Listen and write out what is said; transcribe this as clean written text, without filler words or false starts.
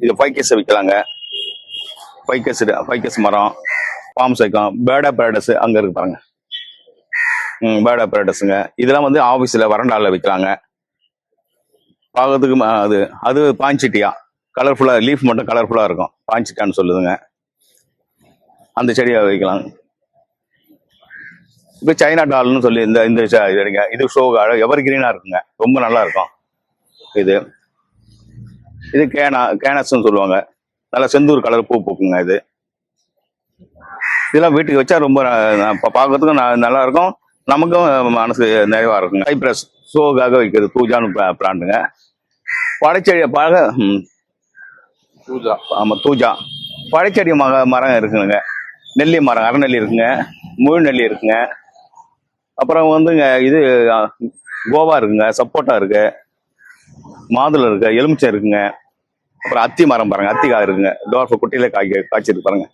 இது ficus விற்கலாங்க. Ficus மரம், bomb சைக்கம், பேடா பேரடஸ் அங்கே இருக்கு பாருங்க. பேடா பேரடஸுங்க. இதெல்லாம் வந்து ஆஃபீஸில் வறண்டாவில் விற்கலாங்க. பார்க்கறதுக்கு அது அது பாஞ்சிட்டியா கலர்ஃபுல்லாக, லீஃப் மட்டும் கலர்ஃபுல்லாக இருக்கும். பாஞ்சிட்டான்னு சொல்லுதுங்க. அந்த செடியை வைக்கலாம். இப்போ சைனா டால்னு சொல்லி இந்த இந்த செடிங்க. இது ஷோ எவர் கிரீனாக இருக்குங்க. ரொம்ப நல்லா இருக்கும். இது இது கேனஸ்ன்னு சொல்லுவாங்க. நல்லா செந்தூர் கலர் பூ பூக்குங்க. இதெல்லாம் வீட்டுக்கு வச்சா ரொம்ப பார்க்கறதுக்கும் நல்லா இருக்கும். நமக்கும் மனசு நிறைவா இருக்குங்க. ஹைப்ரஸ் ஷோக்காக வைக்கிறது தூஜான்னு பிளான்ட்டுங்க. பழைச்செடி தூஜா பழைச்செடி மரம் இருக்குங்க. நெல்லி மரம், அரைநெல்லி இருக்குங்க, முழு நெல்லி இருக்குங்க. அப்புறம் வந்துங்க இது கோவா இருக்குங்க, சப்போட்டா இருக்கு, மாதுளை இருக்கு, எலுமிச்சை இருக்குங்க. அப்புறம் அத்தி மரம் பாருங்க, அத்திக்காய் இருக்குங்க. டோர்ஃப குட்டியில காய்ச்சிருக்கு பாருங்க.